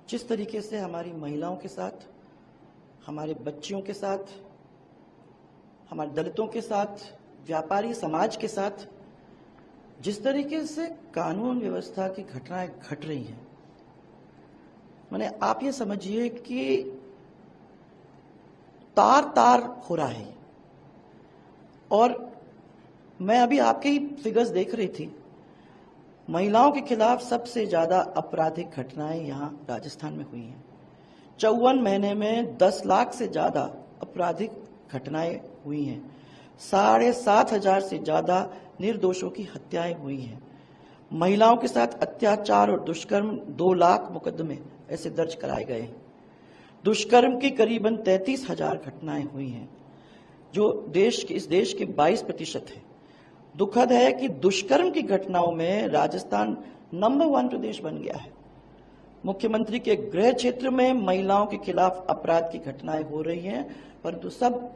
जिस तरीके से हमारी महिलाओं के साथ, हमारे बच्चियों के साथ, हमारे दलितों के साथ, व्यापारी समाज के साथ जिस तरीके से कानून व्यवस्था की घटनाएं घट रही हैं, माने आप ये समझिए कि तार तार हो रहा है। और मैं अभी आपके ही फिगर्स देख रही थी, महिलाओं के खिलाफ सबसे ज्यादा आपराधिक घटनाएं यहां राजस्थान में हुई हैं। 54 महीने में 10 लाख से ज्यादा आपराधिक घटनाएं हुई हैं। 7,500 से ज्यादा निर्दोषों की हत्याएं हुई हैं। महिलाओं के साथ अत्याचार और दुष्कर्म 2 लाख मुकदमे ऐसे दर्ज कराए गए हैं। दुष्कर्म की करीबन 33,000 घटनाएं हुई हैं, जो इस देश के 22% है। दुखद है कि दुष्कर्म की घटनाओं में राजस्थान नंबर 1 प्रदेश बन गया है। मुख्यमंत्री के गृह क्षेत्र में महिलाओं के खिलाफ अपराध की घटनाएं हो रही हैं, परंतु सब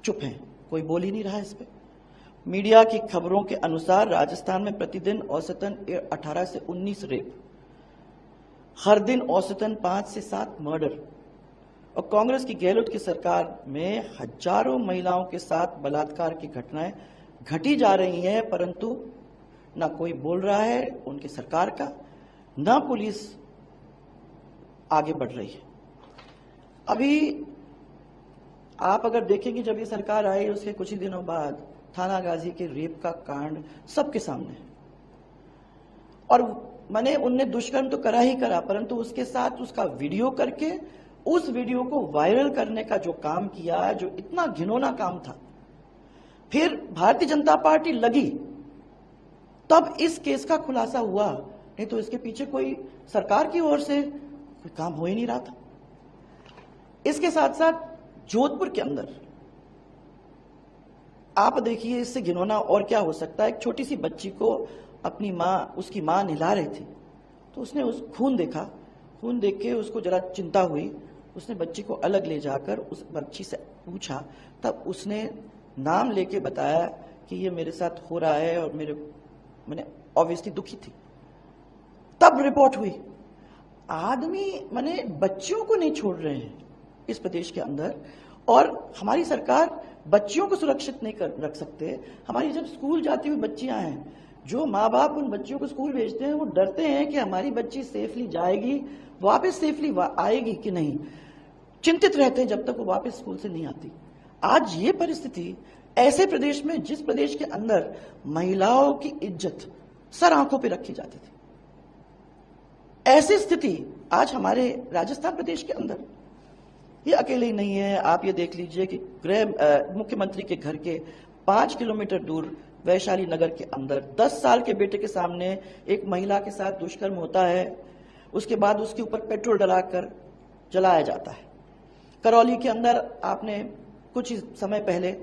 चुप हैं, कोई बोल ही नहीं रहा है इस पे। मीडिया की खबरों के अनुसार राजस्थान में प्रतिदिन औसतन 18 से 19 रेप, हर दिन औसतन 5 से 7 मर्डर, और कांग्रेस की गहलोत की सरकार में हजारों महिलाओं के साथ बलात्कार की घटनाएं घटी जा रही हैं, परंतु ना कोई बोल रहा है उनकी सरकार का, ना पुलिस आगे बढ़ रही है। अभी आप अगर देखेंगे, जब ये सरकार आई उसके कुछ ही दिनों बाद थाना गाजी के रेप का कांड सबके सामने है। और मैंने उनने दुष्कर्म तो करा ही करा, परंतु उसके साथ उसका वीडियो करके उस वीडियो को वायरल करने का जो काम किया, जो इतना घिनौना काम था, फिर भारतीय जनता पार्टी लगी तब इस केस का खुलासा हुआ, नहीं तो इसके पीछे कोई सरकार की ओर से कोई काम हो ही नहीं रहा था। इसके साथ साथ जोधपुर के अंदर आप देखिए, इससे घिनौना और क्या हो सकता है। एक छोटी सी बच्ची को अपनी उसकी मां नहला रही थी, तो उसने उस खून देखा, खून देख के उसको जरा चिंता हुई, उसने बच्ची को अलग ले जाकर उस बच्ची से पूछा, तब उसने नाम लेके बताया कि ये मेरे साथ हो रहा है, और मैंने ऑब्वियसली दुखी थी। तब रिपोर्ट हुई। आदमी माने बच्चियों को नहीं छोड़ रहे हैं इस प्रदेश के अंदर, और हमारी सरकार बच्चियों को सुरक्षित नहीं रख सकते। हमारी जब स्कूल जाती हुई बच्चियां हैं, जो माँ बाप उन बच्चियों को स्कूल भेजते हैं, वो डरते हैं कि हमारी बच्ची सेफली जाएगी, वापस सेफली आएगी कि नहीं, चिंतित रहते हैं जब तक वो वापस स्कूल से नहीं आती। आज ये परिस्थिति ऐसे प्रदेश में, जिस प्रदेश के अंदर महिलाओं की इज्जत सर आंखों पे रखी जाती थी, ऐसी स्थिति आज हमारे राजस्थान प्रदेश के अंदर। ये अकेले ही नहीं है, आप ये देख लीजिए कि मुख्यमंत्री के घर के 5 किलोमीटर दूर वैशाली नगर के अंदर 10 साल के बेटे के सामने एक महिला के साथ दुष्कर्म होता है, उसके बाद उसके ऊपर पेट्रोल डलाकर जलाया जाता है। करौली के अंदर आपने कुछ ही समय पहले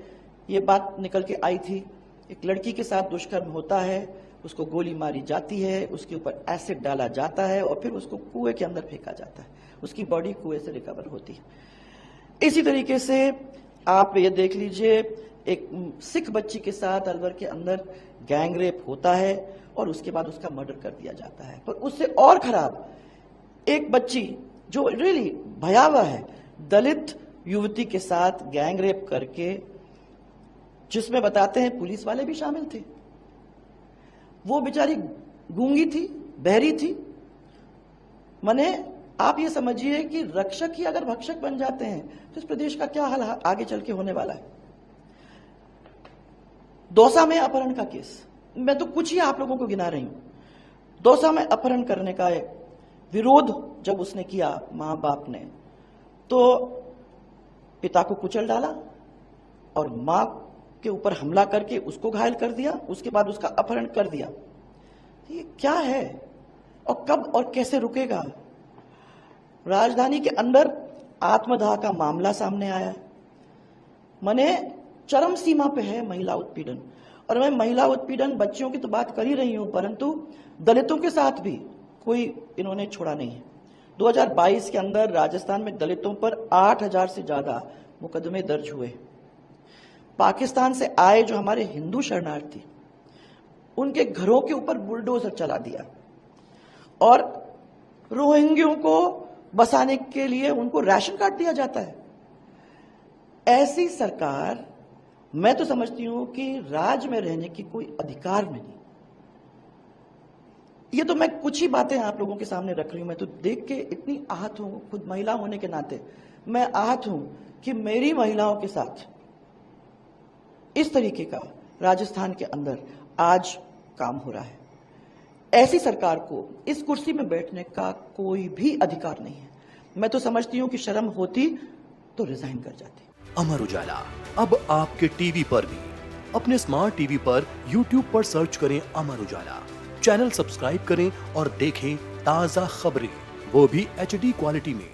ये बात निकल के आई थी, एक लड़की के साथ दुष्कर्म होता है, उसको गोली मारी जाती है, उसके ऊपर एसिड डाला जाता है और फिर उसको कुएं के अंदर फेंका जाता है, उसकी बॉडी कुएं से रिकवर होती है। इसी तरीके से आप ये देख लीजिए, एक सिख बच्ची के साथ अलवर के अंदर गैंग रेप होता है और उसके बाद उसका मर्डर कर दिया जाता है। पर उससे और खराब एक बच्ची जो रियली भयावह है, दलित युवती के साथ गैंग रेप करके, जिसमें बताते हैं पुलिस वाले भी शामिल थे। वो बेचारी गूंगी थी, बहरी थी। माने आप ये समझिए कि रक्षक ही अगर भक्षक बन जाते हैं तो इस प्रदेश का क्या हाल आगे चल के होने वाला है। दौसा में अपहरण का केस, मैं तो कुछ ही आप लोगों को गिना रही हूं। दौसा में अपहरण करने का विरोध जब उसने किया मां बाप ने, तो पिता को कुचल डाला और मां के ऊपर हमला करके उसको घायल कर दिया, उसके बाद उसका अपहरण कर दिया। ये क्या है और कब और कैसे रुकेगा? राजधानी के अंदर आत्मदाह का मामला सामने आया है। माने चरम सीमा पे है महिला उत्पीड़न। और मैं महिला उत्पीड़न बच्चियों की तो बात कर ही रही हूं, परंतु दलितों के साथ भी कोई इन्होंने छोड़ा नहीं है। 2022 के अंदर राजस्थान में दलितों पर 8,000 से ज्यादा मुकदमे दर्ज हुए। पाकिस्तान से आए जो हमारे हिंदू शरणार्थी, उनके घरों के ऊपर बुलडोजर चला दिया और रोहिंग्यों को बसाने के लिए उनको राशन कार्ड दिया जाता है। ऐसी सरकार, मैं तो समझती हूं कि राज में रहने की कोई अधिकार में नहीं। ये तो मैं कुछ ही बातें आप लोगों के सामने रख रही हूं। मैं तो देख के इतनी आहत हूं, खुद महिला होने के नाते मैं आहत हूं कि मेरी महिलाओं के साथ इस तरीके का राजस्थान के अंदर आज काम हो रहा है। ऐसी सरकार को इस कुर्सी में बैठने का कोई भी अधिकार नहीं है। मैं तो समझती हूं कि शर्म होती तो रिजाइन कर जाती। अमर उजाला अब आपके टीवी पर भी। अपने स्मार्ट टीवी पर YouTube पर सर्च करें अमर उजाला, चैनल सब्सक्राइब करें और देखें ताजा खबरें, वो भी HD क्वालिटी में।